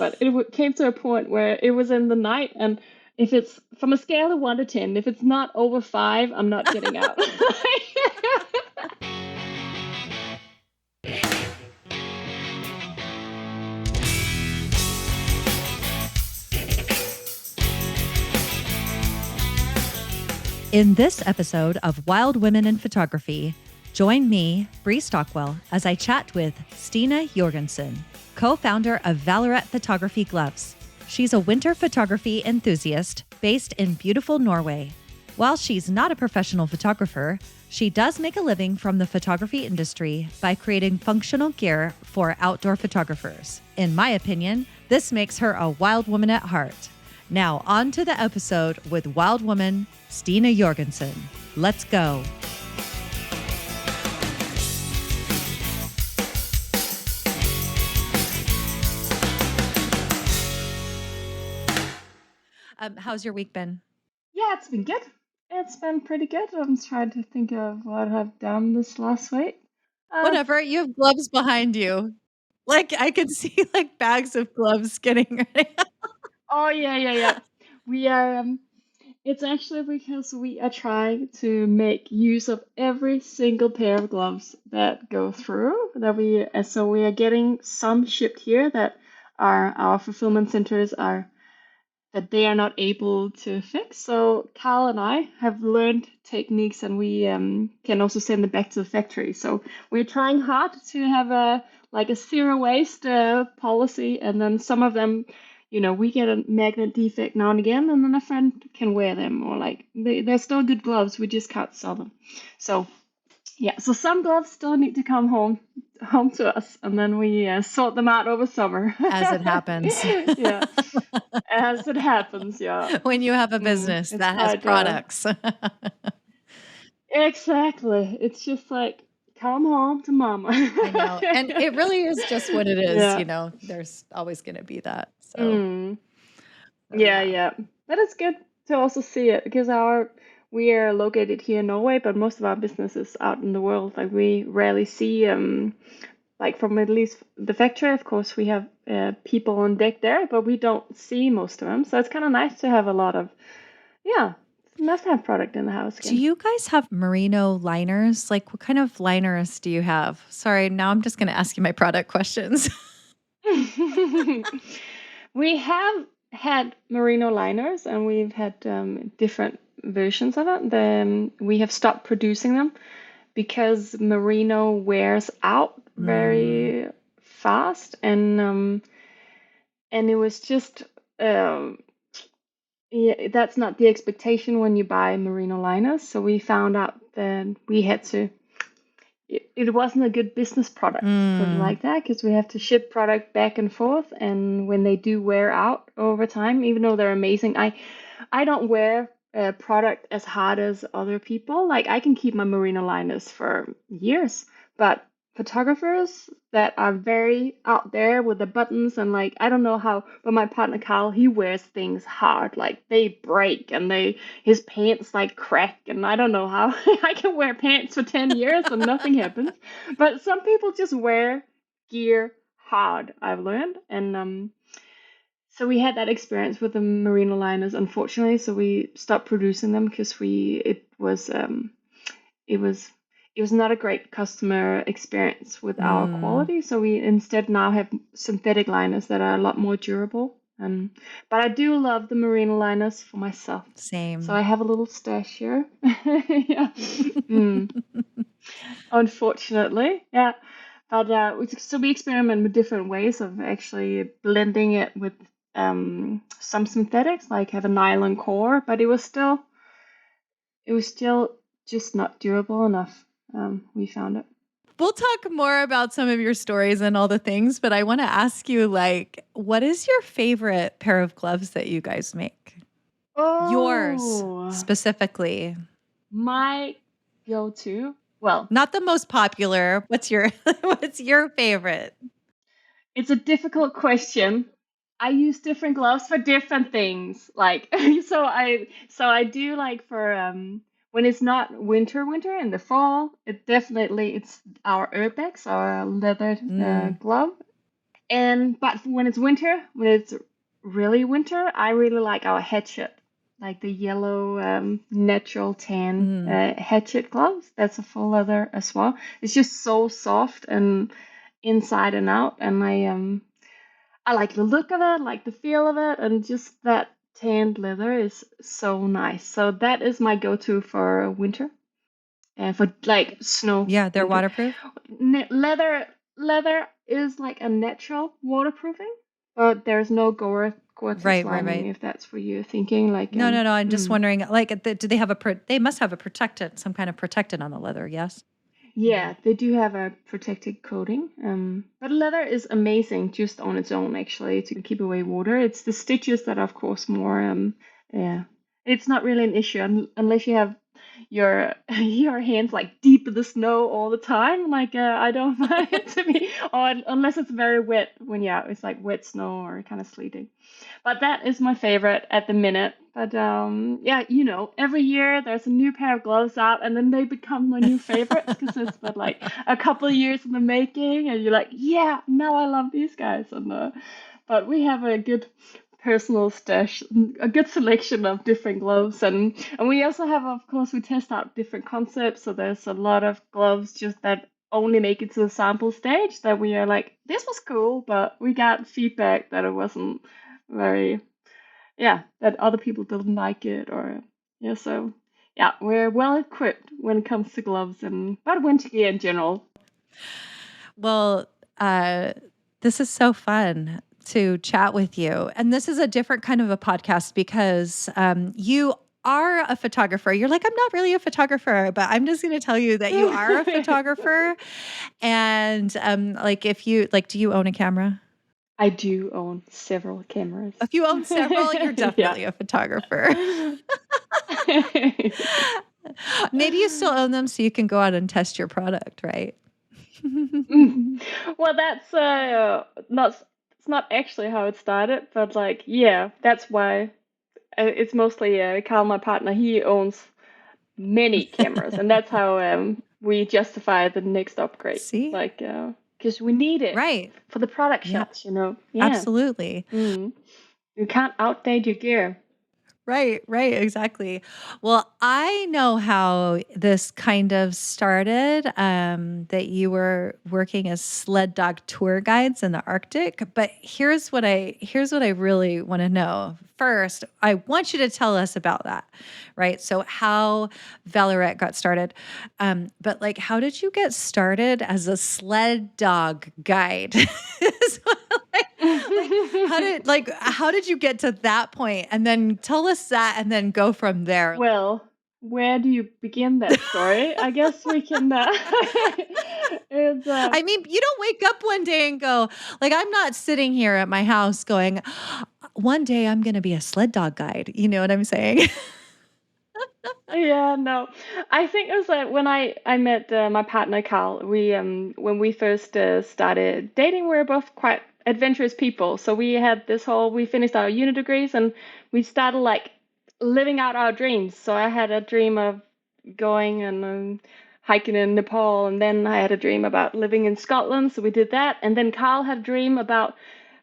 But it came to a point where it was in the night, and if it's from a scale of 1 to 10, if it's not over 5, I'm not getting out. In this episode of Wild Women in Photography, join me, Brie Stockwell, as I chat with Stine Jorgensen, co-founder of Vallerret Photography Gloves. She's a winter photography enthusiast based in beautiful Norway. While she's not a professional photographer, she does make a living from the photography industry by creating functional gear for outdoor photographers. In my opinion, this makes her a wild woman at heart. Now, on to the episode with wild woman Stine Jorgensen. Let's go. How's your week been? Yeah, it's been good. It's been pretty good. I'm trying to think of what I've done this last week. Whatever. You have gloves behind you. Like I could see like bags of gloves getting ready. Oh, yeah. We are. It's actually because we are trying to make use of every single pair of gloves that go through. So we are getting some shipped here that our fulfillment centers that they are not able to fix. So Carl and I have learned techniques, and we can also send them back to the factory. So we're trying hard to have a zero waste policy, and then some of them, we get a magnet defect now and again, and then a friend can wear them, or they're still good gloves. We just can't sell them. So yeah, so some gloves still need to come home to us, and then we sort them out over summer. As it happens. Yeah, as it happens, yeah. When you have a business that has products. Exactly. It's just like, come home to mama. I know. And it really is just what it is, Yeah. There's always going to be that. So, Yeah. But it's good to also see it because we are located here in Norway, but most of our business is out in the world. Like we rarely see from at least the factory. Of course, we have people on deck there, but we don't see most of them. So it's kind of nice to have a lot of, it's nice to have product in the house again. Do you guys have merino liners? Like what kind of liners do you have? Sorry, now I'm just going to ask you my product questions. We have had merino liners, and we've had different versions of it. Then we have stopped producing them because merino wears out very fast, and it was just that's not the expectation when you buy merino liners. So we found out that we had to. It wasn't a good business product, put it like that, because we have to ship product back and forth, and when they do wear out over time, even though they're amazing, I don't wear product as hard as other people. Like I can keep my merino liners for years, but photographers that are very out there with the buttons and I don't know how, but my partner Carl, he wears things hard, like they break and his pants crack, and I don't know how I can wear pants for 10 years and nothing happens. But some people just wear gear hard, I've learned, and so we had that experience with the merino liners, unfortunately. So we stopped producing them because it was not a great customer experience with our quality. So we instead now have synthetic liners that are a lot more durable. But I do love the merino liners for myself. Same. So I have a little stash here. Yeah. Unfortunately, yeah. But we experiment with different ways of actually blending it with some synthetics, like have a nylon core, but it was still just not durable enough. We found it. We'll talk more about some of your stories and all the things, but I want to ask you, what is your favorite pair of gloves that you guys make? Oh, yours specifically. My go-to. Well, not the most popular. What's your favorite? It's a difficult question. I use different gloves for different things. So I do for when it's not winter in the fall, it's our Urbex, our leather glove. But when it's winter, when it's really winter, I really like our headset, like the yellow natural tan headset gloves. That's a full leather as well. It's just so soft and inside and out, and I like the look of it, like the feel of it, and just that tanned leather is so nice. So that is my go-to for winter and for like snow. Yeah, they're winter. waterproof. Leather is like a natural waterproofing, but there's no Gore-Tex lining, if that's what you're thinking. Like no. I'm just wondering, like, do they have they must have some kind of protectant on the leather, yes? Yeah, they do have a protected coating. But leather is amazing just on its own, actually, to keep away water. It's the stitches that are, of course, more. Yeah, it's not really an issue unless you have your your hands like deep in the snow all the time. Like I don't mind it to be, or unless it's very wet when it's like wet snow or kind of sleeting. But that is my favorite at the minute. But yeah, every year there's a new pair of gloves out, and then they become my new favorites because it's been like a couple of years in the making, and you're like, yeah, now I love these guys. But we have a good personal stash, a good selection of different gloves, and we also have, of course, we test out different concepts. So there's a lot of gloves just that only make it to the sample stage that we are like, this was cool, but we got feedback that it wasn't very, that other people didn't like it, or so yeah, we're well equipped when it comes to gloves and but winter gear in general. Well, this is so fun to chat with you. And this is a different kind of a podcast because you are a photographer. You're like, I'm not really a photographer, but I'm just going to tell you that you are a photographer. And like, if you like, do you own a camera? I do own several cameras. If you own several, you're definitely a photographer. Maybe you still own them so you can go out and test your product, right? Well, that's it's not actually how it started, but like, yeah, that's why it's mostly Carl, my partner. He owns many cameras, and that's how we justify the next upgrade. See? Like, because we need it Right. for the product shots, Yeah. Absolutely. You can't outdate your gear. Right, exactly. Well, I know how this kind of started, that you were working as sled dog tour guides in the Arctic, but here's what I really want to know. First, I want you to tell us about that, right? So how Vallerret got started. But like, how did you get started as a sled dog guide? How did you get to that point? And then tell us that and then go from there. Well, where do you begin that story? I guess we can I mean, you don't wake up one day and go, like, I'm not sitting here at my house going, one day I'm going to be a sled dog guide. You know what I'm saying? Yeah, no. I think it was like when I met my partner Carl. We when we first started dating, we were both quite adventurous people. So we finished our uni degrees and we started like living out our dreams. So I had a dream of going and hiking in Nepal, and then I had a dream about living in Scotland. So we did that, and then Carl had a dream about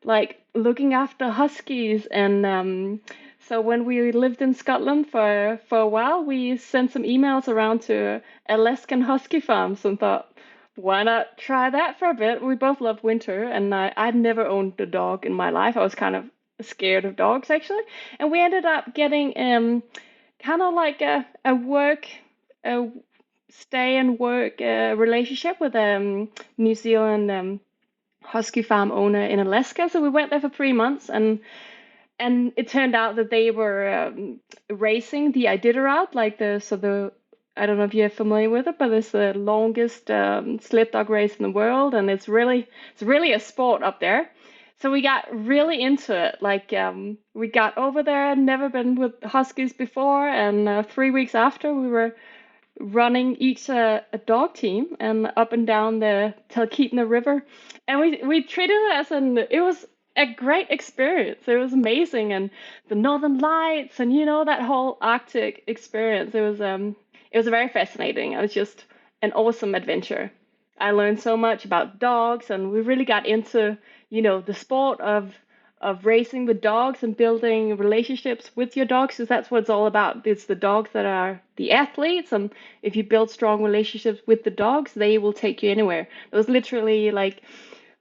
like looking after huskies and so when we lived in Scotland for a while, we sent some emails around to Alaskan husky farms and thought, why not try that for a bit? We both love winter, and I'd never owned a dog in my life. I was kind of scared of dogs actually, and we ended up getting kind of like a stay and work relationship with a New Zealand husky farm owner in Alaska. So we went there for 3 months, and it turned out that they were racing the Iditarod, I don't know if you're familiar with it, but it's the longest sled dog race in the world, and it's really a sport up there. So we got really into it. Like we got over there, never been with huskies before, and 3 weeks after we were running each a dog team and up and down the Talkeetna River, and we treated it it was a great experience. It was amazing, and the Northern Lights, and that whole Arctic experience. It was very fascinating. It was just an awesome adventure. I learned so much about dogs, and we really got into the sport of racing with dogs and building relationships with your dogs, because that's what it's all about. It's the dogs that are the athletes, and if you build strong relationships with the dogs, they will take you anywhere. It was literally like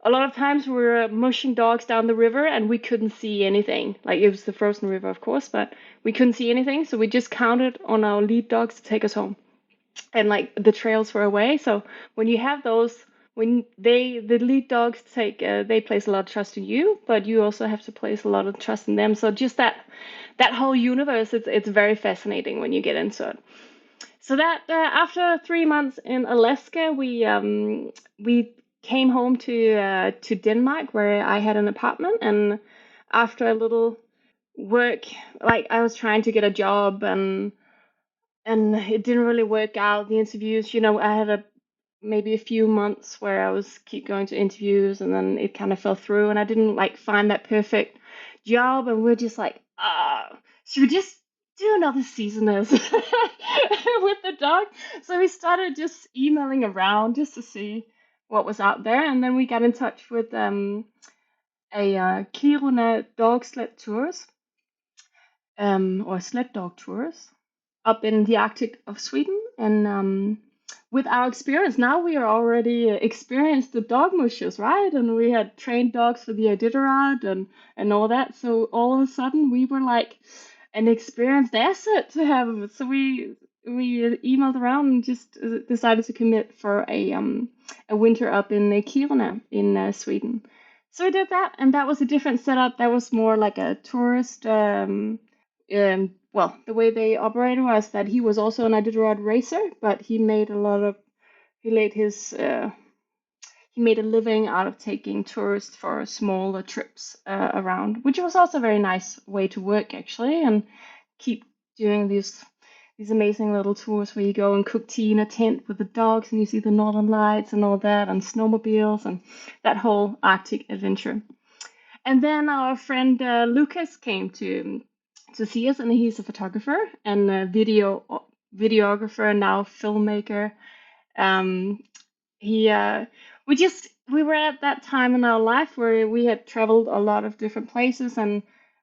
a lot of times we were mushing dogs down the river and we couldn't see anything. Like it was the frozen river, of course, but we couldn't see anything, so we just counted on our lead dogs to take us home, and like the trails were away. So when you have those, when the lead dogs they place a lot of trust in you, but you also have to place a lot of trust in them. So just that whole universe, it's very fascinating when you get into it. So that after 3 months in Alaska, we came home to Denmark, where I had an apartment. And after a little work, like I was trying to get a job, and it didn't really work out. The interviews, I had maybe a few months where I was keep going to interviews, and then it kind of fell through, and I didn't like find that perfect job. And we're just like, should we just do another season as with the dog? So we started just emailing around just to see what was out there, and then we got in touch with Kiruna dog sled tours, or sled dog tours, up in the Arctic of Sweden. And with our experience, now we are already experienced the dog mushers, right? And we had trained dogs for the Iditarod and all that. So all of a sudden, we were like an experienced asset to have. So we emailed around and just decided to commit for a winter up in Kiruna in Sweden. So we did that, and that was a different setup. That was more like a tourist. Well, the way they operated was that he was also an Iditarod racer, but he made he made a living out of taking tourists for smaller trips around, which was also a very nice way to work, actually, and keep doing these amazing little tours where you go and cook tea in a tent with the dogs, and you see the northern lights and all that, and snowmobiles and that whole Arctic adventure. And then our friend Lucas came to see us, and he's a photographer and a videographer, now filmmaker. Um, he we were at that time in our life where we had traveled a lot of different places and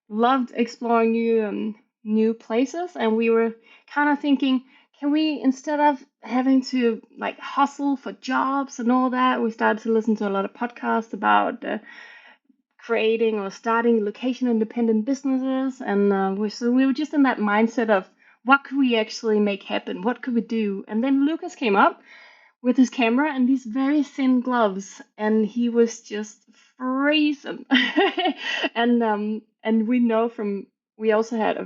loved exploring new places, and we were kind of thinking, can we, instead of having to like hustle for jobs and all that, we started to listen to a lot of podcasts about creating or starting location independent businesses. And so we were just in that mindset of what could we actually make happen? What could we do? And then Lucas came up with his camera and these very thin gloves, and he was just freezing. And we also had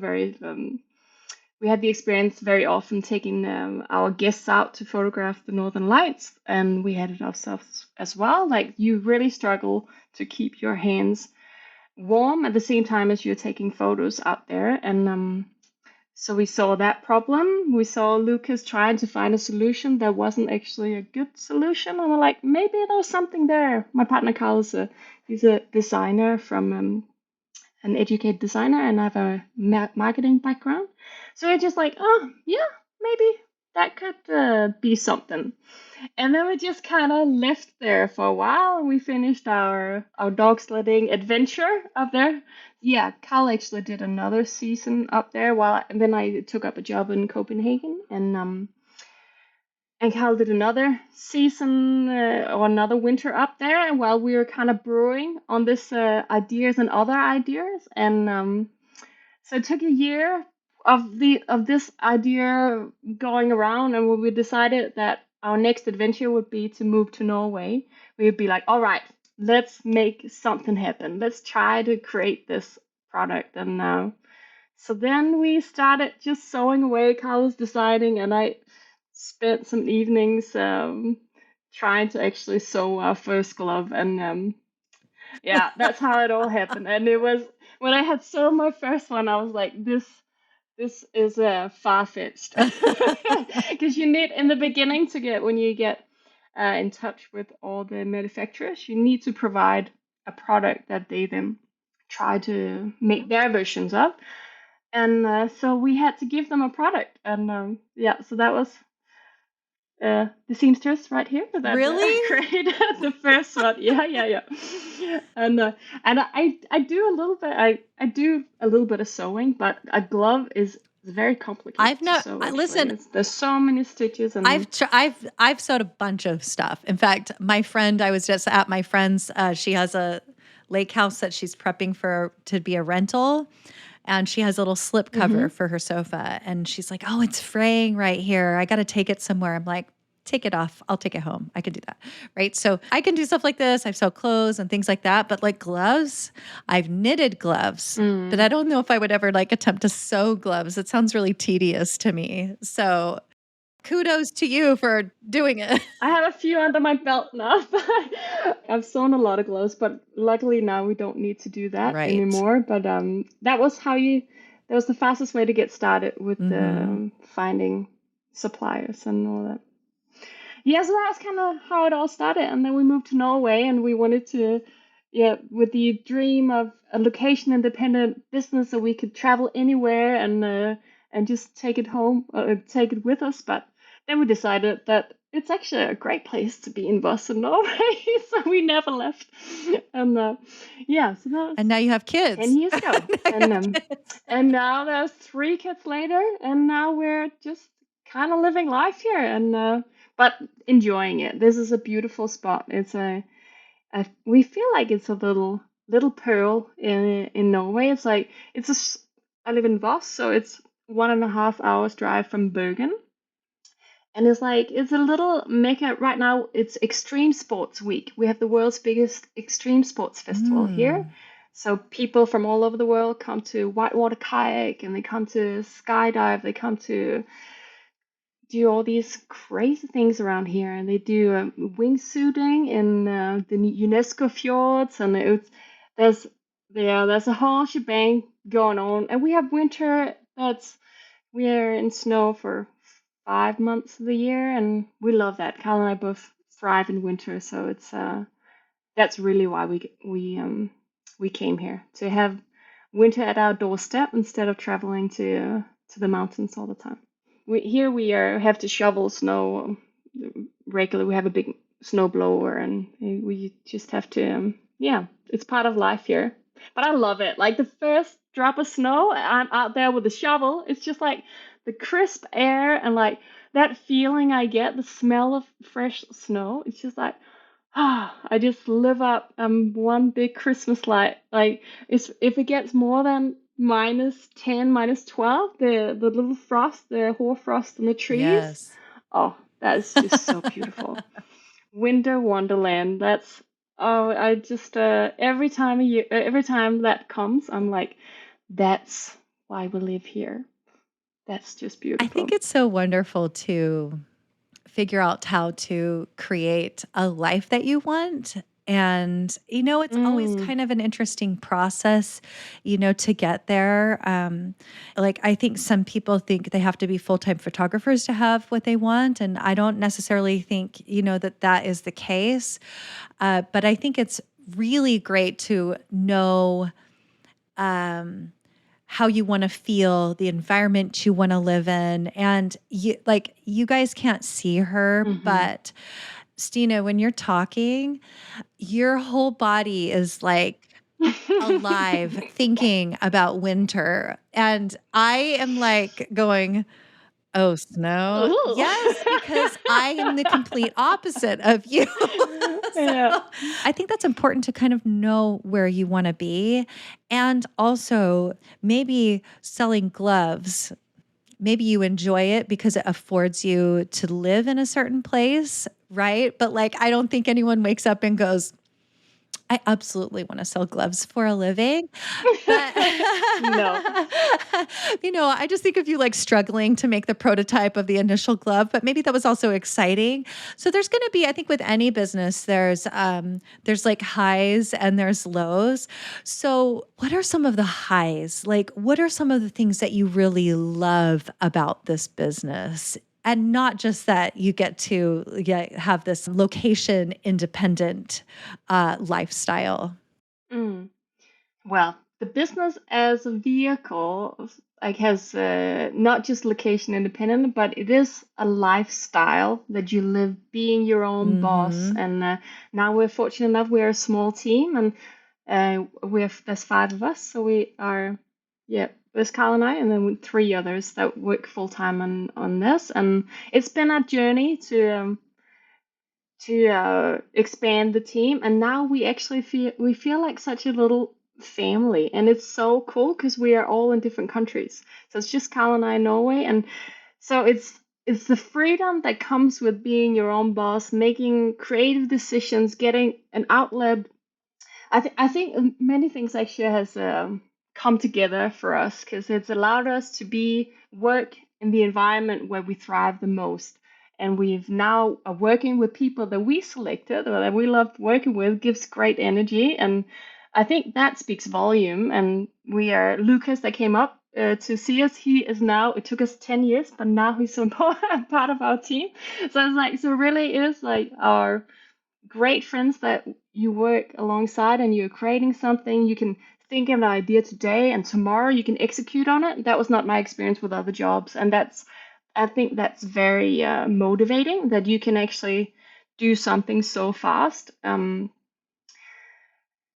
we had the experience very often taking our guests out to photograph the northern lights, and we had it ourselves as well. Like, you really struggle to keep your hands warm at the same time as you're taking photos out there. And so we saw that problem. We saw Lucas trying to find a solution that wasn't actually a good solution, and we're like, maybe there's something there. My partner Carl he's a designer from an educated designer, and I have a marketing background. So we're just like, oh yeah, maybe that could be something. And then we just kind of left there for a while, and we finished our dog sledding adventure up there. Yeah, Carl actually did another season up there, and then I took up a job in Copenhagen, and Carl did another season or another winter up there. And while we were kind of brewing on this ideas and other ideas, and so it took a year of this idea going around, and when we decided that our next adventure would be to move to Norway, we would be like, all right, let's make something happen. Let's try to create this product. And so then we started just sewing away. Carl was deciding, and I spent some evenings trying to actually sew our first glove. And yeah, that's how it all happened. And it was when I had sewn my first one, I was like, this is far-fetched. Because you need, in the beginning, when you get in touch with all the manufacturers, you need to provide a product that they then try to make their versions of. And so we had to give them a product. And yeah, so that was the seamstress right here that Really? created the first one. Yeah. And I do a little bit. I do a little bit of sewing, but a glove is very complicated I've to no sew. Actually, listen. there's so many stitches and. I've sewed a bunch of stuff. In fact, my friend, I was just at my friend's. She has a lake house that she's prepping for to be a rental, and she has a little slip cover Mhm. for her sofa. And she's like, "Oh, it's fraying right here. I got to take it somewhere." I'm like, "Take it off. I'll take it home. I can do that." Right? So I can do stuff like this. I've sewed clothes and things like that. But like gloves, I've knitted gloves. But I Mm. don't know if I would ever like attempt to sew gloves. It sounds really tedious to me. So kudos to you for doing it. I have a few under my belt now. I've sewn a lot of gloves, but luckily now we don't need to do that Right. anymore. But that was how you. That was the fastest way to get started with Mm-hmm. finding suppliers and all that. Yeah, so that's kind of how it all started. And then we moved to Norway and we wanted to, yeah, with the dream of a location independent business so we could travel anywhere and just take it home, take it with us. But then we decided that it's actually a great place to be in Boston, Norway. So we never left. And yeah, so that was And now you have 10 kids. years ago. Now you have kids. And now there's 3 kids later, and now we're just kind of living life here and but enjoying it. This is a beautiful spot. It's we feel like it's a little pearl in Norway. It's like I live in Voss, so it's 1.5 hours drive from Bergen. And it's like it's a little mecca right now. It's Extreme Sports Week. We have the world's biggest extreme sports festival here. Mm. So people from all over the world come to whitewater kayak and they come to skydive. They come to do all these crazy things around here, and they do wingsuiting in the UNESCO fjords, and there's there's a whole shebang going on. And we have winter that's we're in snow for 5 months of the year, and we love that. Kyle and I both thrive in winter, so it's that's really why we came here to have winter at our doorstep instead of traveling to the mountains all the time. We have to shovel snow regularly. We have a big snow blower, and we just have to. Yeah, it's part of life here. But I love it. Like the first drop of snow, I'm out there with a shovel. It's just like the crisp air and like that feeling I get, the smell of fresh snow. It's just like, I just live up one big Christmas light. Like if it gets more than -10, -12, the little frost, the hoarfrost in the trees. Yes. Oh, that is just so beautiful. Winter Wonderland. That's I just every time that comes, I'm like, that's why we live here. That's just I think beautiful. it's so wonderful to figure out how to create a life that you want. And, it's always Mm. kind of an interesting process, to get there. Like, I think some people think they have to be full time photographers to have what they want. And I don't necessarily think, that is the case. But I think it's really great to know um, how you want to feel, the environment you want to live in. And you guys can't see her, Hmm. but Stina, when you're talking, your whole body is like alive thinking about winter. And I am like going, "Oh, snow." Ooh. Yes, because I am the complete opposite of you. So, Yeah. I think that's important to kind of know where you wanna be, and also maybe selling gloves. Maybe you enjoy it because it affords you to live in a certain place, right? But, like, I don't think anyone wakes up and goes, "I absolutely wanna sell gloves for a living." But, No. I just think of you like struggling to make the prototype of the initial glove, but maybe that was also exciting. So there's going to be, I think with any business, there's like highs and there's lows. So what are some of the highs? Like, what are some of the things that you really love about this business? And not just that you get to have this location independent lifestyle. Mm. Well, the business as a vehicle like has not just location independent, but it is a lifestyle that you live being your own boss. Mm-hmm. And now we're fortunate enough, we're a small team, and there's 5 of us, so we are, yeah, there's Carl and I, and then 3 others that work full time on this. And it's been a journey to expand the team, and now we feel like such a little family, and it's so cool because we are all in different countries. So it's just Carl and I in Norway, and so it's the freedom that comes with being your own boss, making creative decisions, getting an outlet. I think many things actually has come together for us because it's allowed us to be work in the environment where we thrive the most. And we've now are working with people that we selected or that we love working with, gives great energy. And I think that speaks volume. And we are Lucas that came up to see us. He is now, it took us 10 years, but now he's so important part of our team. So it's like, so really is like our great friends that you work alongside, and you're creating something. You can think of an idea today, and tomorrow you can execute on it. That was not my experience with other jobs, and I think that's very motivating that you can actually do something so fast. And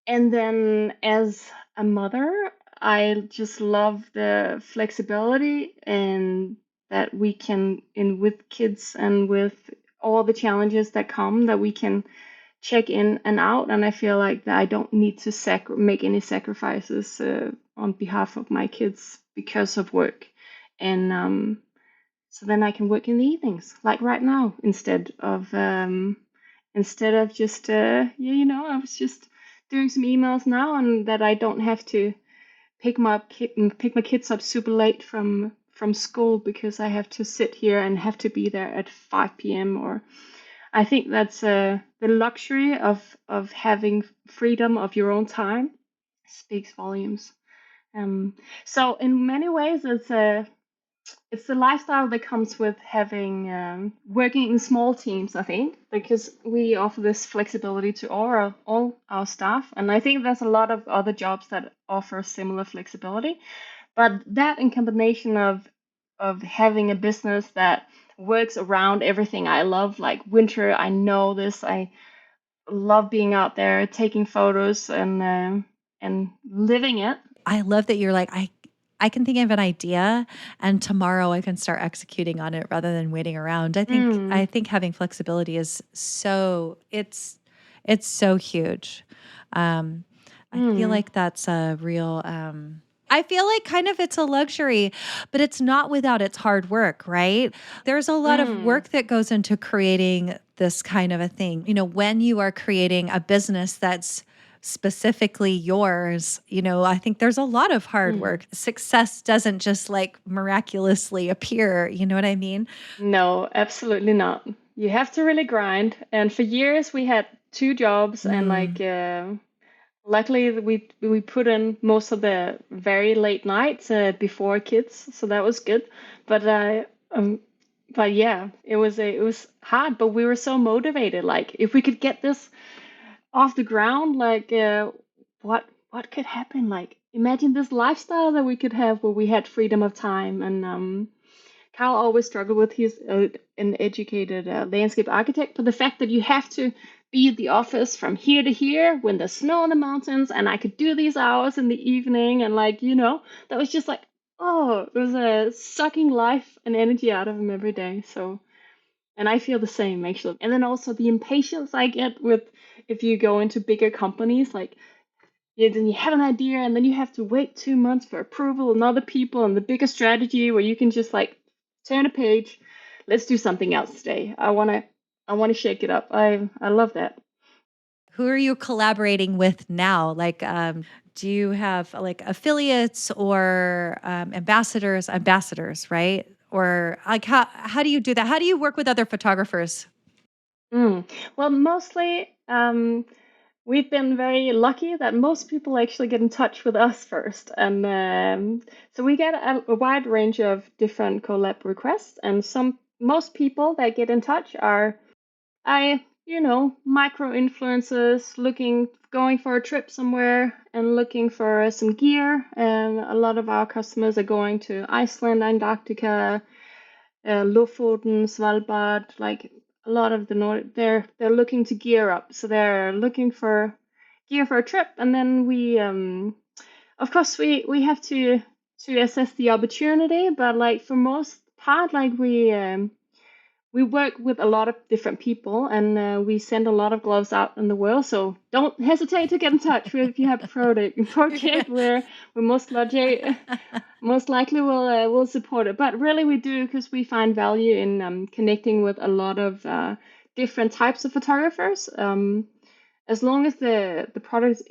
then as a mother, I just love the flexibility and that we can, in with kids and with all the challenges that come, that we can check in and out. And I feel like that I don't need to make any sacrifices on behalf of my kids because of work. And so then I can work in the evenings, like right now, instead of just I was just doing some emails now, and that I don't have to pick my kids up super late from school because I have to sit here and have to be there at 5 p.m. Or I think that's the luxury of having freedom of your own time speaks volumes. So in many ways, it's the lifestyle that comes with having working in small teams, I think, because we offer this flexibility to all our staff, and I think there's a lot of other jobs that offer similar flexibility. But that in combination of having a business that works around everything I love, like winter, I know this. I love being out there, taking photos and living it. I love that you're like, I can think of an idea and tomorrow I can start executing on it rather than waiting around. I Mm, think having flexibility is it's so huge. Um, I feel mm, like that's a real I feel like kind of it's a luxury, but it's not without its hard work, right? There's a lot of mm, work that goes into creating this kind of a thing. You know, when you are creating a business that's specifically yours, I think there's a lot of hard mm. work. Success doesn't just like miraculously appear. You know what I mean? No, absolutely not. You have to really grind. And for years we had 2 jobs, and Mm. like luckily we put in most of the very late nights before kids, so that was good. But but yeah, it was hard, but we were so motivated. Like if we could get this off the ground, like what could happen? Like imagine this lifestyle that we could have where we had freedom of time. And Kyle always struggled with, he's an educated landscape architect, but the fact that you have to be at the office from here to here when there's snow on the mountains, and I could do these hours in the evening, and like that was just like, oh, it was sucking life and energy out of him every day. So, and I feel the same actually. And then also the impatience I get with, if you go into bigger companies, like yeah, then you have an idea, and then you have to wait 2 months for approval and other people, and the bigger strategy where you can just like turn a page. Let's do something else today. I wanna shake it up. I love that. Who are you collaborating with now? Like, do you have like affiliates or ambassadors, right? Or like how do you do that? How do you work with other photographers? Mm. Well, mostly we've been very lucky that most people actually get in touch with us first, and so we get a wide range of different collab requests, and most people that get in touch are I micro influencers going for a trip somewhere and looking for some gear. And a lot of our customers are going to Iceland, Antarctica, Lofoten, Svalbard, like a lot of the Nordic. They're looking to gear up, so they're looking for gear for a trip. And then we, of course, we have to assess the opportunity, but like for most part, like we work with a lot of different people, and we send a lot of gloves out in the world. So don't hesitate to get in touch with if you have a project where we most likely will support it. But really, we do because we find value in connecting with a lot of different types of photographers. As long as the product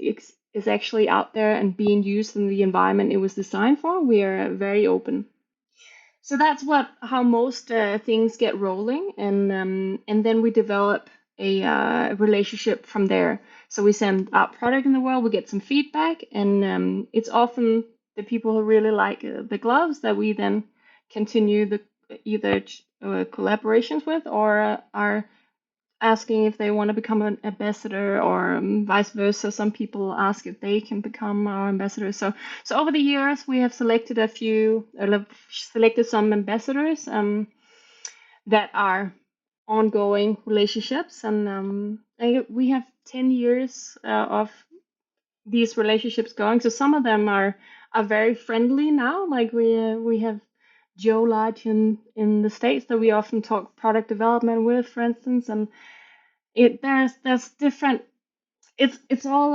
is actually out there and being used in the environment it was designed for, we are very open. So that's how most things get rolling, and then we develop a relationship from there. So we send out product in the world, we get some feedback, and it's often the people who really like the gloves that we then continue the either collaborations with, or are asking if they want to become an ambassador, or vice versa. Some people ask if they can become our ambassadors. So over the years, we have selected some ambassadors that are ongoing relationships, and we have 10 years of these relationships going. So some of them are very friendly now. Like we have Joe Lodge in the States that we often talk product development with, for instance, and there's different. It's all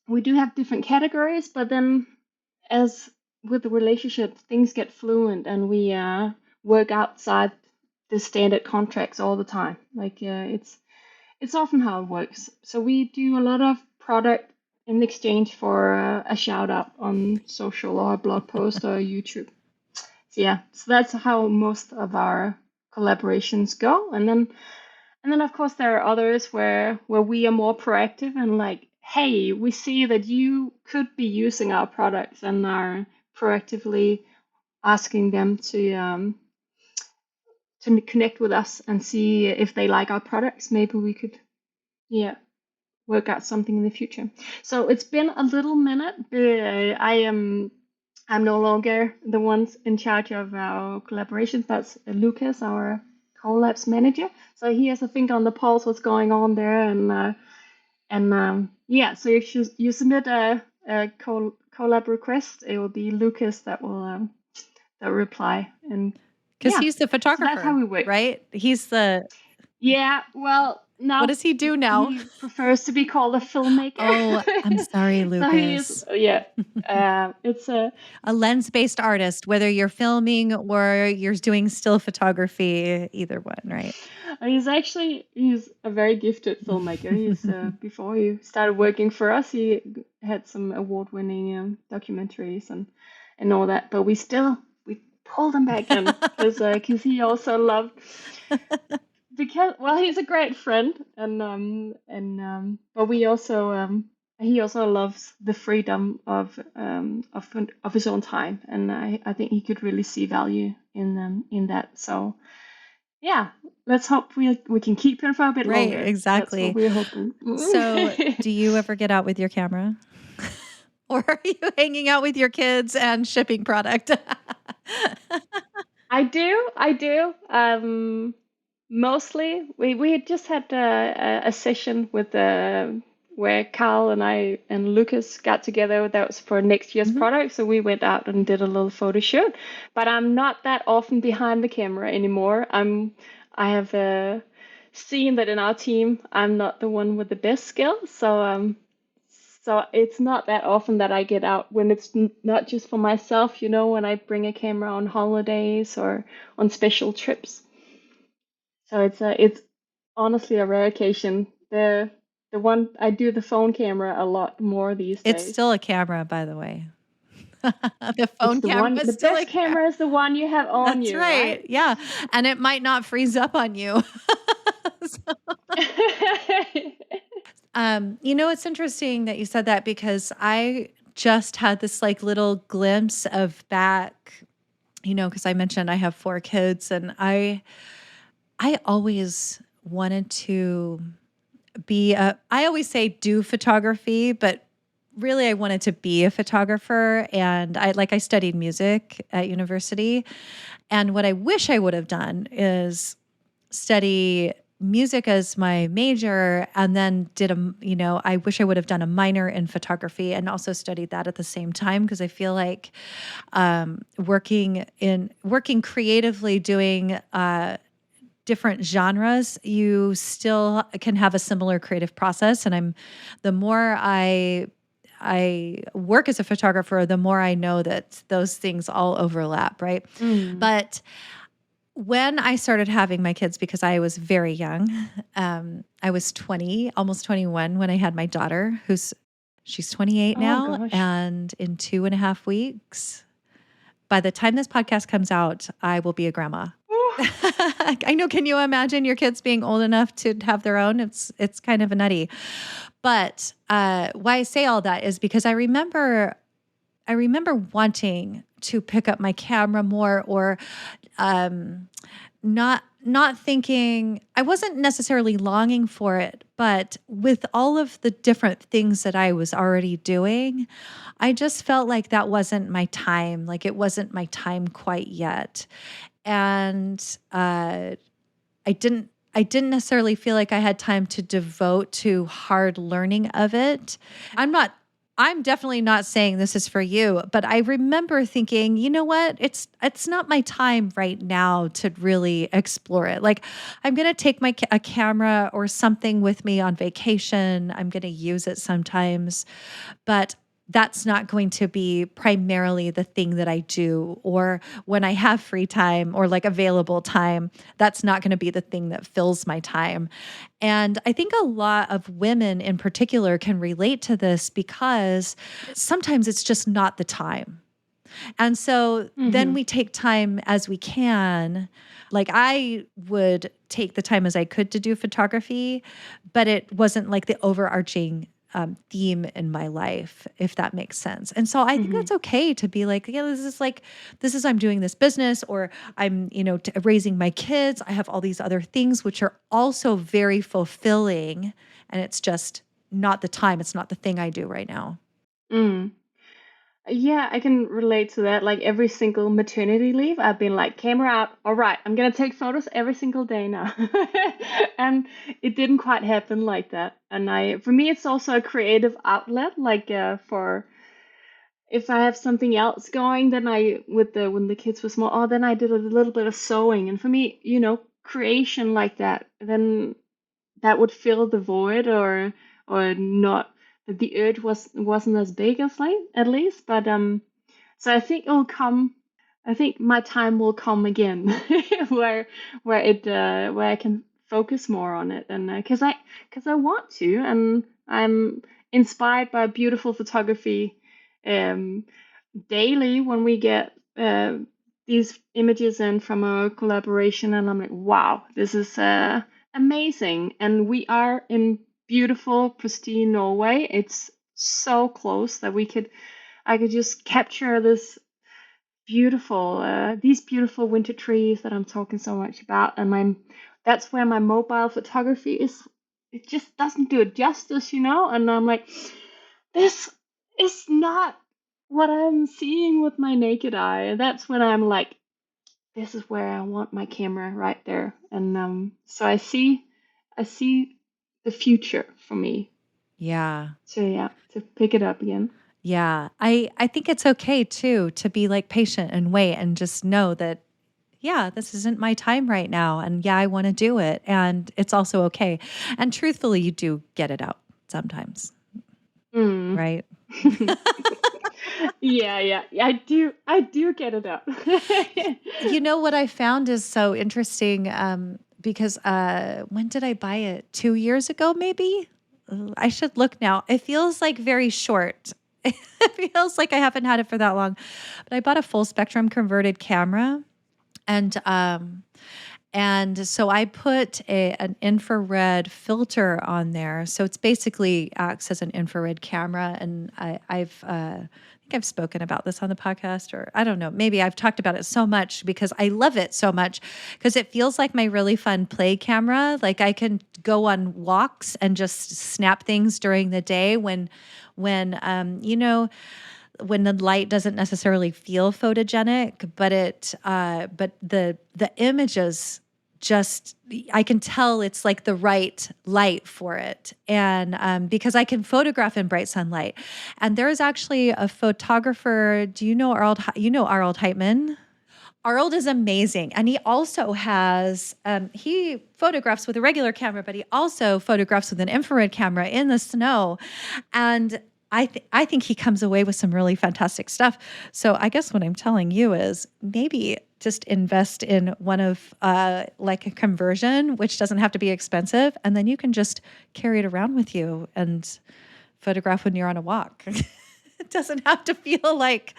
we do have different categories, but then as with the relationship, things get fluent, and we work outside the standard contracts all the time. Like it's often how it works. So we do a lot of product in exchange for a shout out on social or a blog post or YouTube. So yeah, so that's how most of our collaborations go. And then of course there are others where we are more proactive and like, hey, we see that you could be using our products, and are proactively asking them to connect with us and see if they like our products. Maybe we could, yeah, work out something in the future. So it's been a little minute. I'm no longer the ones in charge of our collaborations. That's Lucas, our collabs manager. So he has a finger on the pulse, what's going on there, and yeah. So if you submit a collab request, it will be Lucas that will reply, and because he's the photographer. So that's how we work, right? He's the Well, no. What does he do now? He prefers to be called a filmmaker. Oh, I'm sorry, Lucas. So it's a lens-based artist, whether you're filming or you're doing still photography, either one, right? He's a very gifted filmmaker. He's before he started working for us, he had some award-winning documentaries and all that. But we pulled him back in because he also loved. He's a great friend, but we also he also loves the freedom of his own time, and I think he could really see value in that. So yeah, let's hope we can keep him for a bit longer. Exactly. That's what we're hoping. So, do you ever get out with your camera, or are you hanging out with your kids and shipping product? I do. Mostly, we had just had a session with where Carl and I and Lucas got together. That was for next year's product, so we went out and did a little photo shoot. But I'm not that often behind the camera anymore. I have seen that in our team, I'm not the one with the best skills, so it's not that often that I get out when it's not just for myself. When I bring a camera on holidays or on special trips. So it's honestly a rare occasion. The one I do the phone camera a lot more these days. It's still a camera, by the way. The phone camera is the still best camera is the one you have on That's you. right. Yeah, and it might not freeze up on you. It's interesting that you said that, because I just had this like little glimpse of back. Because I mentioned I have 4 kids, and I always wanted to I always say do photography, but really I wanted to be a photographer. And I studied music at university. And what I wish I would have done is study music as my major and then I wish I would have done a minor in photography and also studied that at the same time, because I feel like working creatively, doing different genres, you still can have a similar creative process. And the more I work as a photographer, the more I know that those things all overlap, right? But when I started having my kids, because I was very young, I was 20, almost 21 when I had my daughter, she's 28 Oh now. gosh. And in 2.5 weeks, by the time this podcast comes out, I will be a grandma. I know. Can you imagine your kids being old enough to have their own? It's kind of nutty. But why I say all that is because I remember wanting to pick up my camera more, or not thinking, I wasn't necessarily longing for it, but with all of the different things that I was already doing, I just felt like that wasn't my time. Like it wasn't my time quite yet. And I didn't necessarily feel like I had time to devote to hard learning of it. I'm definitely not saying this is for you, but I remember thinking, you know what? It's not my time right now to really explore it. Like I'm going to take a camera or something with me on vacation. I'm going to use it sometimes, but that's not going to be primarily the thing that I do. Or when I have free time or like available time, that's not going to be the thing that fills my time. And I think a lot of women in particular can relate to this because sometimes it's just not the time. And so then we take time as we can. Like I would take the time as I could to do photography, but it wasn't like the overarching theme in my life, if that makes sense. And so I think that's okay to be like, yeah, I'm doing this business, or I'm, raising my kids. I have all these other things which are also very fulfilling, and it's just not the time. It's not the thing I do right now. Mm. Yeah, I can relate to that. Like every single maternity leave, I've been like, camera out. All right, I'm gonna take photos every single day now. And it didn't quite happen like that. And for me, it's also a creative outlet. Like for if I have something else going, then when the kids were small, then I did a little bit of sewing. And for me, creation like that, then that would fill the void, or not, that the urge wasn't as big as like, at least. But so I think my time will come again, where where I can focus more on it. And because I want to, and I'm inspired by beautiful photography um daily when we get these images in from a collaboration, and I'm like, wow, this is amazing. And we are in beautiful, pristine Norway. It's so close that I could just capture these beautiful winter trees that I'm talking so much about. And that's where my mobile photography is. It just doesn't do it justice. And I'm like, this is not what I'm seeing with my naked eye. That's when I'm like, this is where I want my camera, right there. And so I see the future for me. Yeah. To pick it up again. Yeah. I think it's okay too to be like patient and wait and just know that, yeah, this isn't my time right now. And yeah, I want to do it. And it's also okay. And truthfully, you do get it out sometimes. Mm. Right. Yeah. I do get it up. You know what I found is so interesting, because when did I buy it? 2 years ago, maybe? I should look now. It feels like very short. It feels like I haven't had it for that long. But I bought a full spectrum converted camera, and And so I put an infrared filter on there. So it's basically acts as an infrared camera. And I think I've spoken about this on the podcast, or I don't know, maybe I've talked about it so much because I love it so much because it feels like my really fun play camera. Like I can go on walks and just snap things during the day when when the light doesn't necessarily feel photogenic, but the images just, I can tell it's like the right light for it. And because I can photograph in bright sunlight. And there's actually a photographer. Do you know Arnold? You know Arnold Heitman? Arnold is amazing. And he also has, he photographs with a regular camera, but he also photographs with an infrared camera in the snow. And I think he comes away with some really fantastic stuff. So I guess what I'm telling you is maybe just invest in one of like a conversion, which doesn't have to be expensive. And then you can just carry it around with you and photograph when you're on a walk. It doesn't have to feel like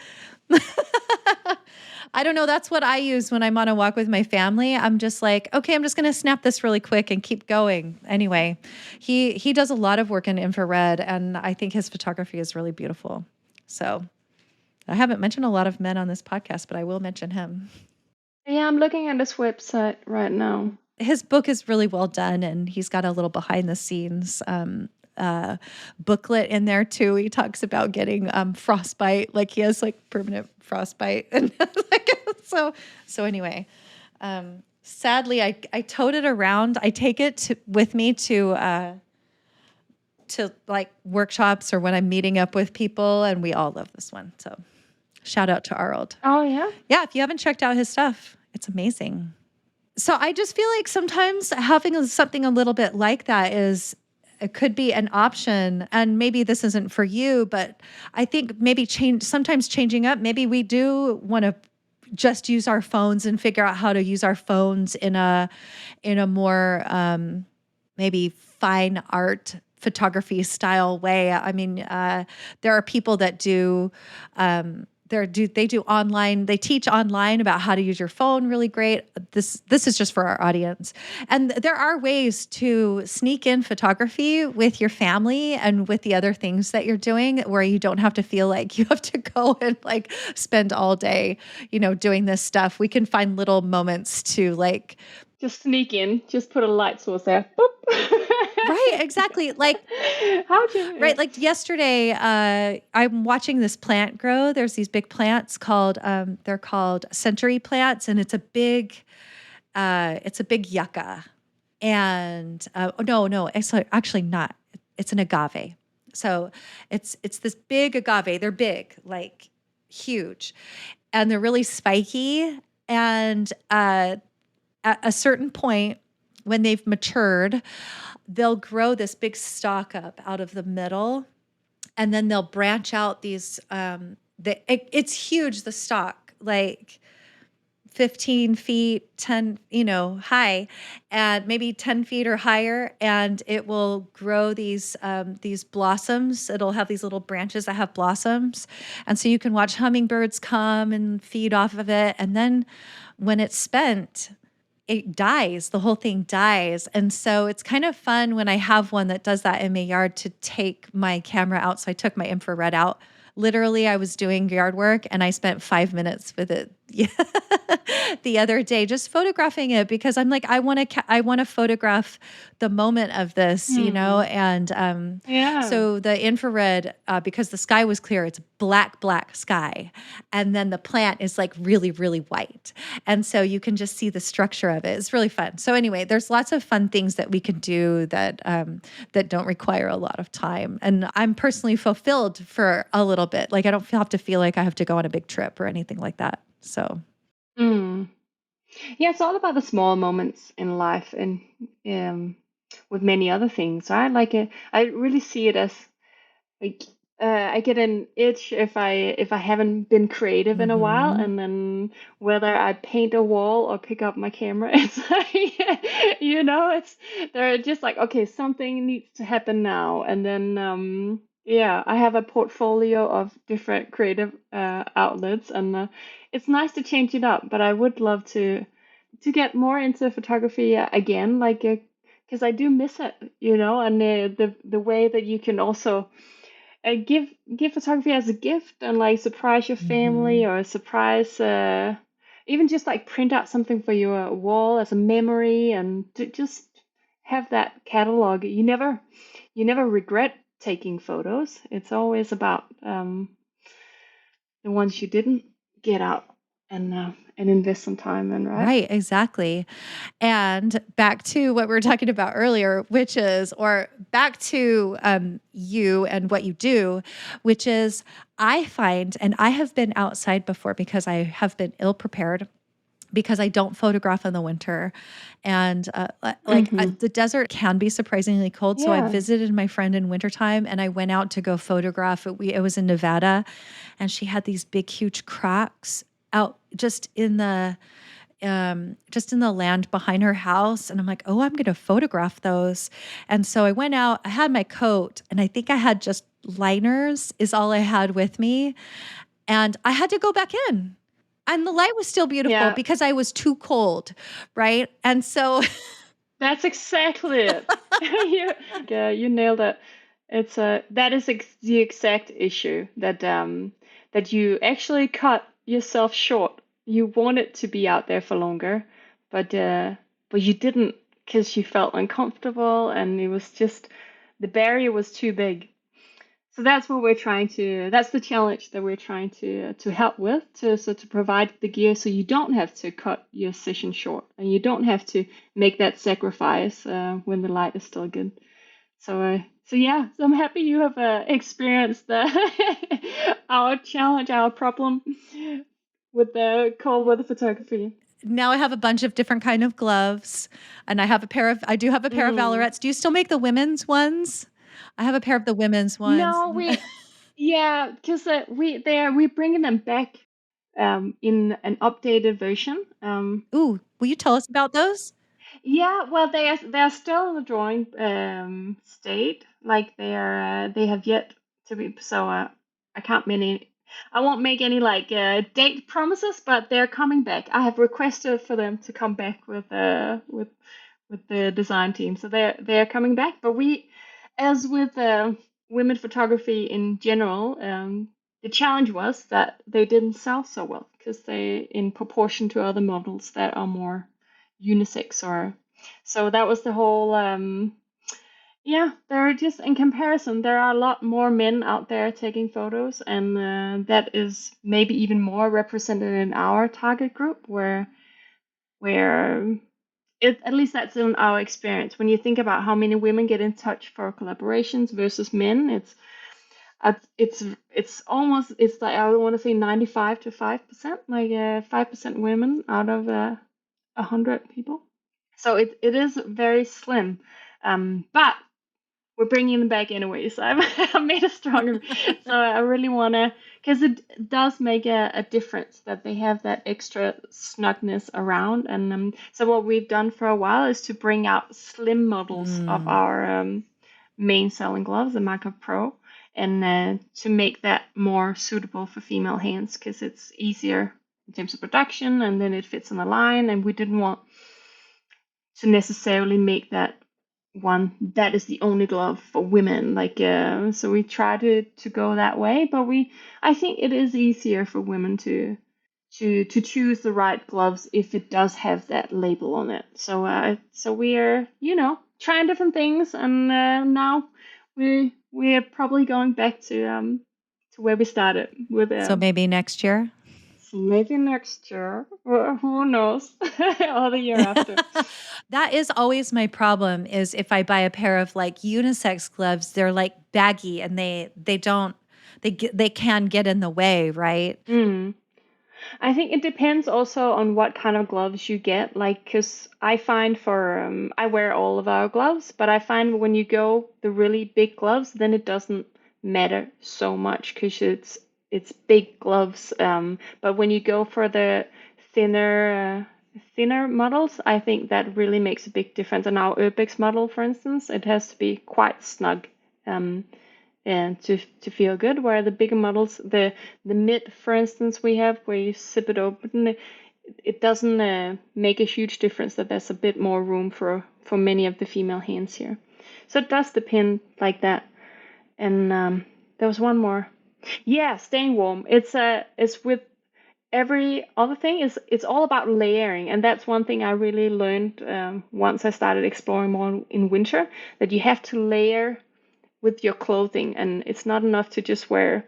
I don't know. That's what I use when I'm on a walk with my family. I'm just like, okay, I'm just going to snap this really quick and keep going. Anyway, he does a lot of work in infrared, and I think his photography is really beautiful. So I haven't mentioned a lot of men on this podcast, but I will mention him. Yeah, I'm looking at his website right now. His book is really well done, and he's got a little behind the scenes booklet in there too. He talks about getting frostbite, like he has like permanent frostbite, and like so anyway. Sadly, I towed it around. I take it with me to like workshops or when I'm meeting up with people, and we all love this one. So shout out to Arnold. Oh yeah, yeah. If you haven't checked out his stuff, it's amazing. So I just feel like sometimes having something a little bit like that it could be an option. And maybe this isn't for you, but I think maybe sometimes changing up, maybe we do want to just use our phones and figure out how to use our phones in a more maybe fine art photography style way. I mean, there are people that do they do online, they teach online about how to use your phone really great. This is just for our audience. And there are ways to sneak in photography with your family and with the other things that you're doing where you don't have to feel like you have to go and like spend all day, doing this stuff. We can find little moments to like just sneak in, just put a light source there. Boop. Right, exactly. Like, right, like yesterday, I'm watching this plant grow. There's these big plants called, they're called century plants, and it's a big yucca. And no, it's actually not. It's an agave. So it's this big agave. They're big, like huge, and they're really spiky. And at a certain point, when they've matured, they'll grow this big stalk up out of the middle, and then they'll branch out these. It's huge, the stalk, like 15 feet, 10, high, and maybe 10 feet or higher, and it will grow these blossoms. It'll have these little branches that have blossoms, and so you can watch hummingbirds come and feed off of it, and then when it's spent, it dies. The whole thing dies. And so it's kind of fun when I have one that does that in my yard to take my camera out. So I took my infrared out. Literally, I was doing yard work and I spent 5 minutes with it the other day, just photographing it because I'm like, I want to photograph the moment of this, and so the infrared, because the sky was clear, it's black sky. And then the plant is like really, really white. And so you can just see the structure of it. It's really fun. So anyway, there's lots of fun things that we can do that don't require a lot of time. And I'm personally fulfilled for a little bit. Like I don't have to feel like I have to go on a big trip or anything like that. So. Yeah, it's all about the small moments in life and with many other things, right? Like I really see it as like I get an itch if I haven't been creative in a while, and then whether I paint a wall or pick up my camera, it's like it's they're just like, okay, something needs to happen now, and then I have a portfolio of different creative outlets, and it's nice to change it up, but I would love to to get more into photography again, like because I do miss it, and the way that you can also give photography as a gift and like surprise your family or surprise even just like print out something for your wall as a memory and to just have that catalog. You never regret taking photos. It's always about the ones you didn't get out and invest some time in, right? Right, exactly. And back to what we were talking about earlier, which is, or back to you and what you do, which is, I find, and I have been outside before because I have been ill prepared because I don't photograph in the winter. And Mm-hmm. the desert can be surprisingly cold. So I Yeah. visited my friend in wintertime and I went out to go photograph. It was in Nevada and she had these big, huge cracks out just in the land behind her house. And I'm like, oh, I'm going to photograph those. And so I went out, I had my coat, and I think I had just liners is all I had with me. And I had to go back in. And the light was still beautiful Yeah. because I was too cold. Right. And so, That's exactly it. You nailed it. It's that is the exact issue that you actually cut yourself short. You wanted to be out there for longer, but you didn't because you felt uncomfortable and it was just the barrier was too big. So that's the challenge that we're trying to help with, to provide the gear so you don't have to cut your session short and you don't have to make that sacrifice when the light is still good. So yeah, so I'm happy you have experienced our challenge, our problem with the cold weather photography. now I have a bunch of different kind of gloves and I do have a pair of Mm. Vallerets. Do you still make the women's ones? I have a pair of the women's ones. No, yeah, because we're bringing them back in an updated version. Ooh, will you tell us about those? Yeah, well, they are still in the drawing state. Like they have yet to be. So I won't make any like date promises, but they're coming back. I have requested for them to come back with the design team, so they're coming back. But as with women photography in general, the challenge was that they didn't sell so well because in proportion to other models that are more unisex or so that was the whole yeah, there are just in comparison there are a lot more men out there taking photos and that is maybe even more represented in our target group where at least that's in our experience. When you think about how many women get in touch for collaborations versus men, it's almost, it's like I want to say 95 to 5%, like 5% women out of 100 people. So it is very slim, but we're bringing them back anyways. I made a stronger, so I really wanna, because it does make a difference that they have that extra snugness around. And so what we've done for a while is to bring out slim models of our main selling gloves, the Marker Pro, and to make that more suitable for female hands because it's easier in terms of production, and then it fits on the line. And we didn't want to necessarily make that one that is the only glove for women, like so we try to go that way, but I think it is easier for women to choose the right gloves if it does have that label on it. So we're trying different things, and now we're probably going back to where we started with So maybe next year. maybe next year, or who knows, or the year after. That is always my problem is if I buy a pair of like unisex gloves, they're like baggy and they can get in the way, right? Mm. I think it depends also on what kind of gloves you get. Like, because I find I wear all of our gloves, but I find when you go the really big gloves, then it doesn't matter so much because it's big gloves. But when you go for the thinner models, I think that really makes a big difference. And our Urbex model, for instance, it has to be quite snug. And to feel good. Where the bigger models, the mid, for instance, we have where you zip it open, it doesn't make a huge difference that there's a bit more room for many of the female hands here. So it does depend like that. And there was one more. Yeah, staying warm. It's with every other thing is it's all about layering, and that's one thing I really learned once I started exploring more in winter, that you have to layer with your clothing, and it's not enough to just wear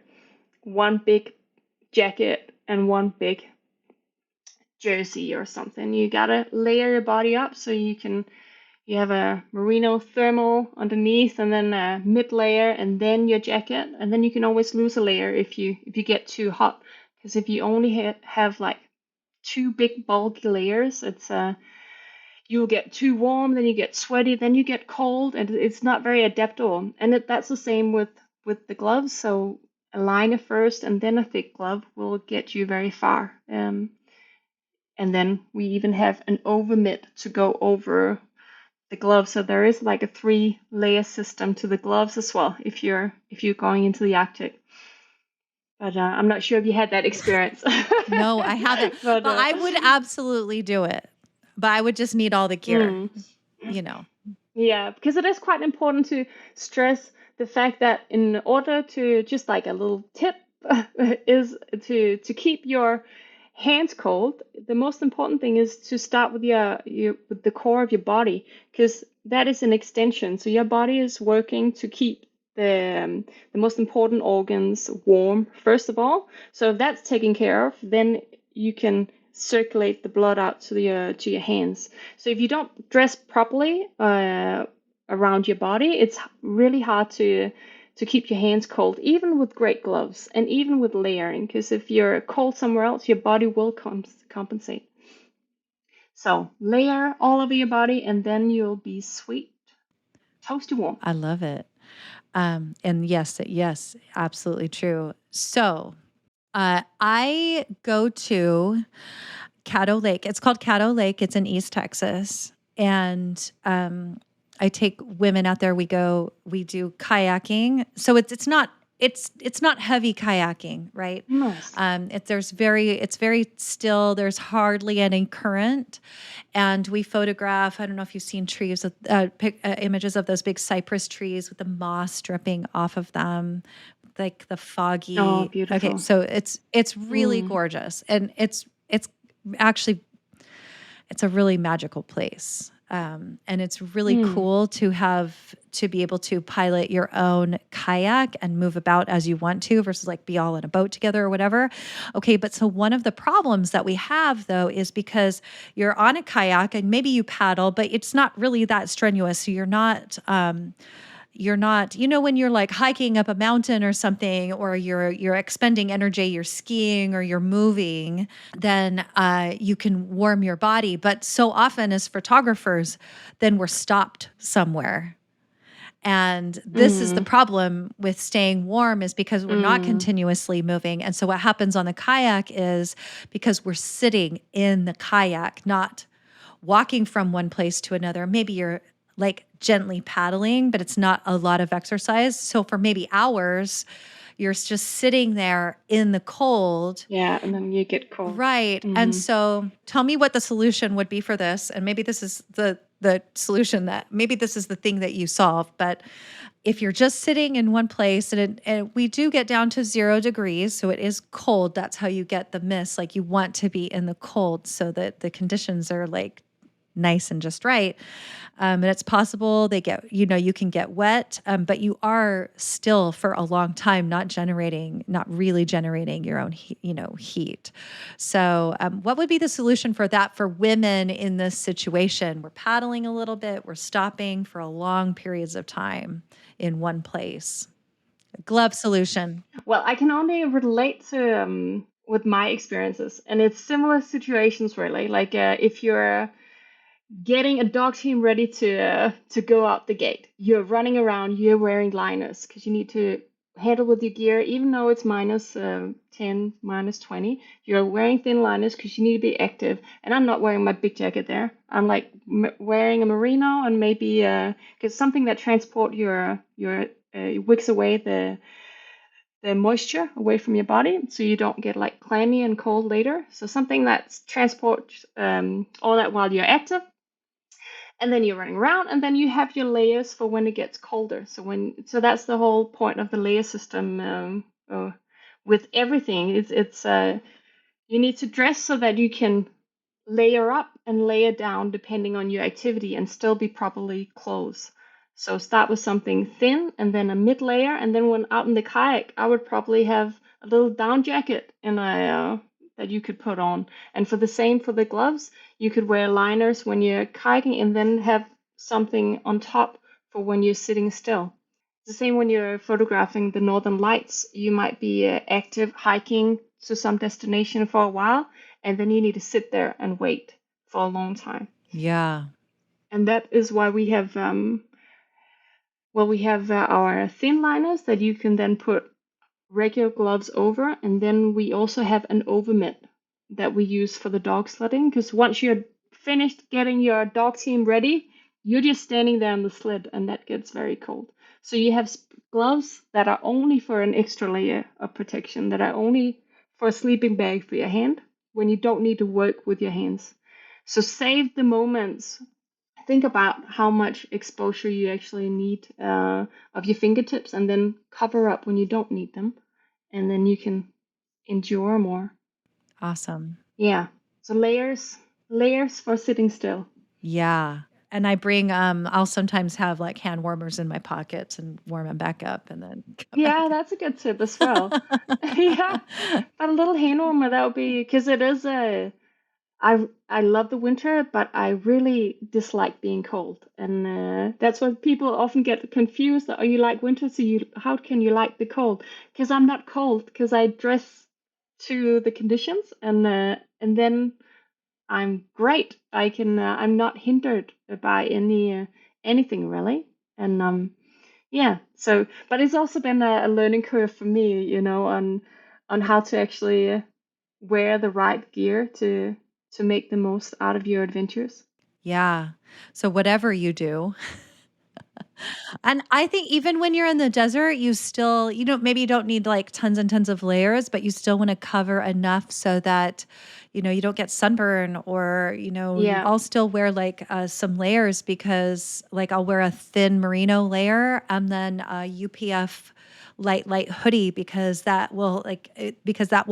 one big jacket and one big jersey or something. You gotta layer your body up so you have a merino thermal underneath, and then a mid layer, and then your jacket, and then you can always lose a layer if you get too hot. Because if you only have like two big bulky layers, you'll get too warm, then you get sweaty, then you get cold, and it's not very adaptable. And that's the same with the gloves. So a liner first and then a thick glove will get you very far. And then we even have an over mitt to go over the gloves. So there is like a 3-layer system to the gloves as well if you're going into the Arctic. But I'm not sure if you had that experience. No, I haven't. But I would absolutely do it. But I would just need all the gear, you know. Yeah, because it is quite important to stress the fact that in order to, just like a little tip, is to keep your hands cold, the most important thing is to start with with the core of your body, because that is an extension. So your body is working to keep the most important organs warm first of all. So if that's taken care of, then you can circulate the blood out to your hands. So if you don't dress properly around your body, it's really hard to keep your hands cold, even with great gloves and even with layering, because if you're cold somewhere else, your body will compensate. So layer all over your body, and then you'll be sweet, toasty warm. I love it. And yes, absolutely true. So I go to Caddo Lake. It's called Caddo Lake. It's in East Texas. And I take women out there. We do kayaking. So it's not heavy kayaking, right? Nice. It's very still. There's hardly any current, and we photograph. I don't know if you've seen trees with images of those big cypress trees with the moss dripping off of them, like the foggy. Oh, beautiful. Okay, so it's really gorgeous, and it's actually it's a really magical place. And it's really cool to be able to pilot your own kayak and move about as you want to versus like be all in a boat together or whatever. Okay. But so one of the problems that we have though is because you're on a kayak and maybe you paddle, but it's not really that strenuous. So you're not, when you're like hiking up a mountain or something, or you're expending energy, you're skiing or you're moving, then you can warm your body. But so often as photographers, then we're stopped somewhere. And this is the problem with staying warm, is because we're not continuously moving. And so what happens on the kayak is, because we're sitting in the kayak, not walking from one place to another, maybe you're like gently paddling, but it's not a lot of exercise. So for maybe hours, you're just sitting there in the cold. Yeah, and then you get cold. Right. And so tell me what the solution would be for this. And maybe this is the solution, that maybe this is the thing that you solve. But if you're just sitting in one place, and we do get down to 0 degrees, so it is cold. That's how you get the mist. Like you want to be in the cold so that the conditions are like nice and just right. And it's possible you can get wet, but you are still for a long time not really generating your own heat. So what would be the solution for that for women in this situation? We're paddling a little bit, we're stopping for long periods of time in one place. Glove solution. Well, I can only relate to with my experiences, and it's similar situations really. Like if you're getting a dog team ready to go out the gate, you're running around, you're wearing liners because you need to handle with your gear, even though it's minus 10, minus 20. You're wearing thin liners because you need to be active. And I'm not wearing my big jacket there. I'm like wearing a merino, and maybe because something that transport your wicks away the moisture away from your body, so you don't get like clammy and cold later. So something that's transports all that while you're active, and then you're running around, and then you have your layers for when it gets colder. So that's the whole point of the layer system. With everything, it's you need to dress so that you can layer up and layer down depending on your activity and still be properly clothed. So start with something thin and then a mid layer, and then when out in the kayak, I would probably have a little down jacket and that you could put on. And for the same for the gloves, you could wear liners when you're kayaking and then have something on top for when you're sitting still. The same when you're photographing the northern lights, you might be active hiking to some destination for a while, and then you need to sit there and wait for a long time. Yeah. And that is why we have our thin liners that you can then put regular gloves over, and then we also have an overmitt that we use for the dog sledding, because once you're finished getting your dog team ready, you're just standing there on the sled, and that gets very cold. So you have gloves that are only for an extra layer of protection, that are only for a sleeping bag for your hand when you don't need to work with your hands. So save the moments. Think about how much exposure you actually need of your fingertips, and then cover up when you don't need them, and then you can endure more. Awesome. Yeah. So layers for sitting still. Yeah. And I bring, I'll sometimes have like hand warmers in my pockets and warm them back up and then come Yeah, back. that's a good tip as well. Yeah, but a little hand warmer, that would be, because it is I love the winter, but I really dislike being cold, and that's why people often get confused. That, oh, you like winter, so how can you like the cold? Because I'm not cold, because I dress to the conditions, and then I'm great. I'm not hindered by anything really, and yeah. So, but it's also been a learning curve for me, on how to actually wear the right gear to make the most out of your adventures. Yeah. So whatever you do, and I think even when you're in the desert, you still, maybe you don't need like tons and tons of layers, but you still want to cover enough so that, you don't get sunburn or, Yeah. I'll still wear like some layers because like I'll wear a thin merino layer and then a UPF light hoodie because that will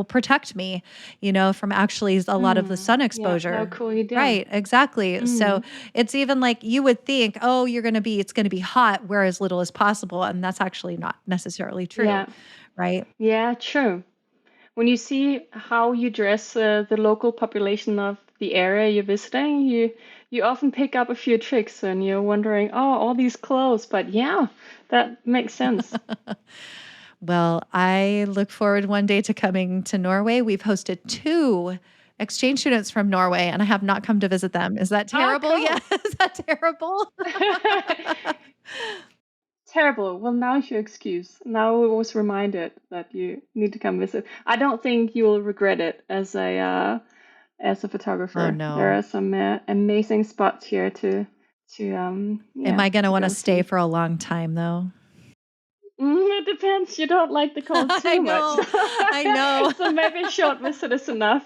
protect me, from actually a lot of the sun Yeah. No, exposure. cool. You do. Right, exactly. So it's even like you would think, oh, it's going to be hot, wear as little as possible. And that's actually not necessarily true. Yeah. Right. Yeah. True. When you see how you dress the local population of the area you're visiting, you often pick up a few tricks, and you're wondering, oh, all these clothes. But yeah, that makes sense. Well, I look forward one day to coming to Norway. We've hosted 2 exchange students from Norway, and I have not come to visit them. Is that Ah, terrible? Yeah. cool. Is that terrible? Terrible. Well, now's your excuse. Now I was reminded that you need to come visit. I don't think you will regret it as a Oh, photographer. There no. are some amazing spots here Am I going to to want to go stay see. for a long time, though? It depends. You don't like the cold I too much, know. I know. so maybe a short visit is enough.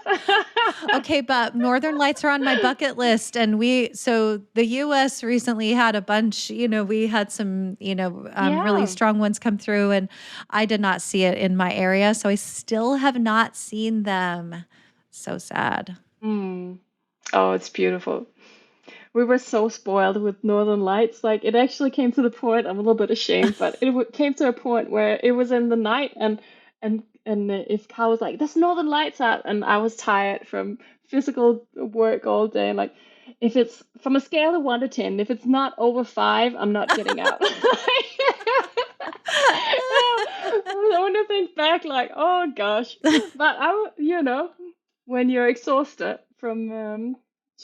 Okay, but Northern Lights are on my bucket list. And so the US recently had a bunch, we had some, really Yeah. strong ones come through, and I did not see it in my area. So I still have not seen them. So sad. Mm. Oh, it's beautiful. We were so spoiled with Northern Lights. Like, it actually came to the point, I'm a little bit ashamed, but came to a point where it was in the night, and if Carl was like, "There's Northern Lights out," and I was tired from physical work all day, and like, if it's from a scale of 1 to 10, if it's not over 5, I'm not getting out. I want to think back, like, oh gosh, but when you're exhausted from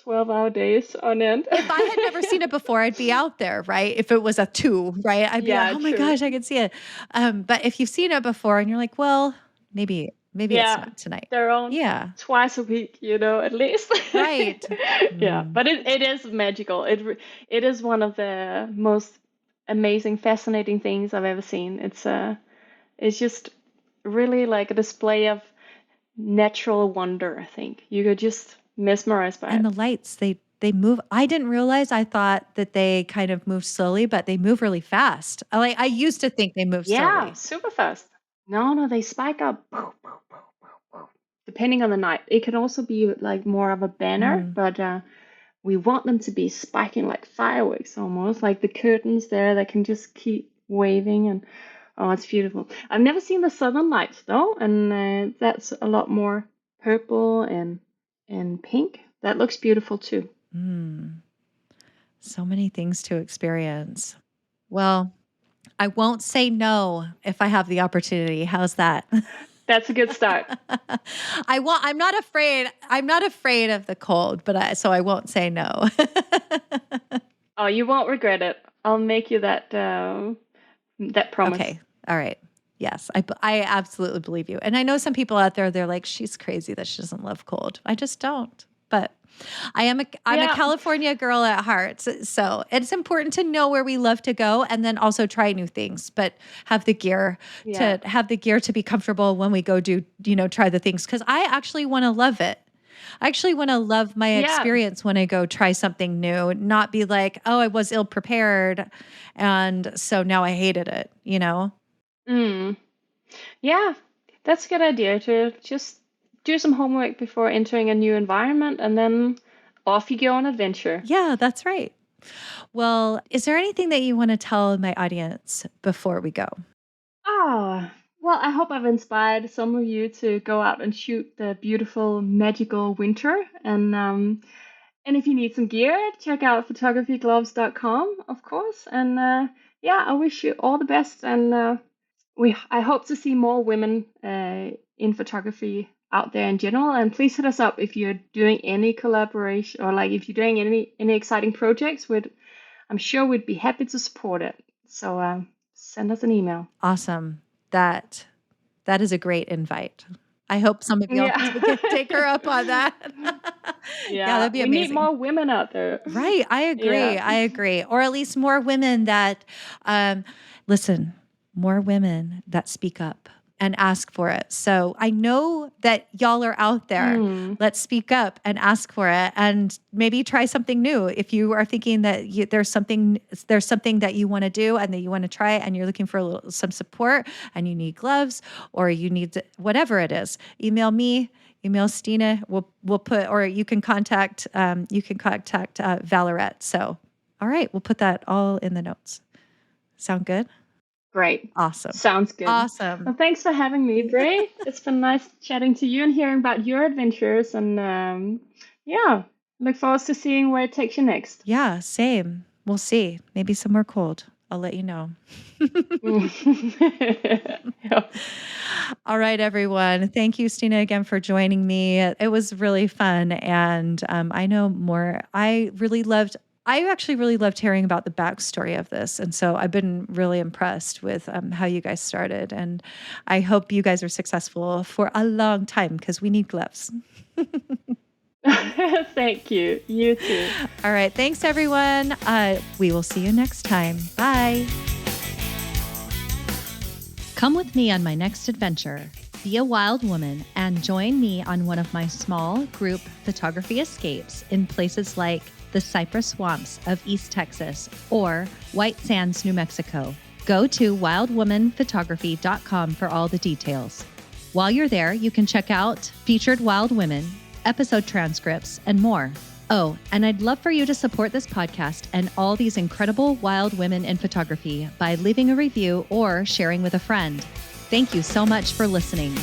12-hour days on end. If I had never seen it before, I'd be out there, right? If it was a 2, right? I'd be like, Yeah, oh my true. gosh, I can see it. But if you've seen it before and you're like, well, maybe it's Yeah, not tonight. they're on Yeah. twice a week, at least. Right. Yeah, Mm. but it is magical. It is one of the most amazing, fascinating things I've ever seen. It's just really like a display of natural wonder, I think. You could just mesmerized by And it. the lights, they move. I didn't realize, I thought that they kind of moved slowly, but they move really fast. I used to think they moved Yeah, slowly. super fast. No, they spike up. Depending on the night. It can also be like more of a banner, Mm. but we want them to be spiking like fireworks almost, like the curtains there that can just keep waving. And oh, it's beautiful. I've never seen the Southern Lights though, and that's a lot more purple and pink. That looks beautiful too. Mm. So many things to experience. Well, I won't say no if I have the opportunity. How's that? That's a good start. I'm not afraid. I'm not afraid of the cold, so I won't say no. Oh, you won't regret it. I'll make you that promise. Okay. All right. Yes. I absolutely believe you. And I know some people out there, they're like, she's crazy that she doesn't love cold. I just don't. But I'm a Yeah, California girl at heart. So it's important to know where we love to go and then also try new things, but have the gear yeah, to be comfortable when we go try the things. Cause I actually want to love it. I actually want to love my yeah. experience when I go try something new, not be like, oh, I was ill prepared. And so now I hated it, Mm. Yeah, that's a good idea to just do some homework before entering a new environment and then off you go on adventure. Yeah, that's right. Well, is there anything that you want to tell my audience before we go? Ah, well, I hope I've inspired some of you to go out and shoot the beautiful, magical winter. And if you need some gear, check out photographygloves.com, of course. And yeah, I wish you all the best. And I hope to see more women in photography out there in general. And please hit us up if you're doing any collaboration or like if you're doing any exciting projects. I'm sure we'd be happy to support it. So send us an email. Awesome. That is a great invite. I hope some of y'all Yeah. take her up on that. Yeah, Yeah, that'd be we need amazing. more women out there. Right. I agree. Yeah. I agree. Or at least more women that, um, listen, more women that speak up and ask for it. So I know that y'all are out there. Mm. Let's speak up and ask for it and maybe try something new. If you are thinking that there's something that you want to do and that you want to try and you're looking for some support and you need gloves or you need whatever it is, email me. Email Stine. We'll put, or you can contact Vallerret. So, all right, we'll put that all in the notes. Sound good? Great. Awesome. Sounds good. Awesome. Well, thanks for having me, Brie. It's been nice chatting to you and hearing about your adventures. And yeah, look forward to seeing where it takes you next. Yeah, same. We'll see. Maybe somewhere cold. I'll let you know. Yep. All right, everyone. Thank you, Stine, again for joining me. It was really fun. And I know more. I actually really loved hearing about the backstory of this. And so I've been really impressed with how you guys started. And I hope you guys are successful for a long time because we need gloves. Thank you. You too. All right. Thanks, everyone. We will see you next time. Bye. Come with me on my next adventure. Be a wild woman and join me on one of my small group photography escapes in places like the cypress swamps of East Texas or White Sands, New Mexico. Go to wildwomanphotography.com for all the details. While you're there, you can check out featured wild women, episode transcripts, and more. Oh, and I'd love for you to support this podcast and all these incredible wild women in photography by leaving a review or sharing with a friend. Thank you so much for listening.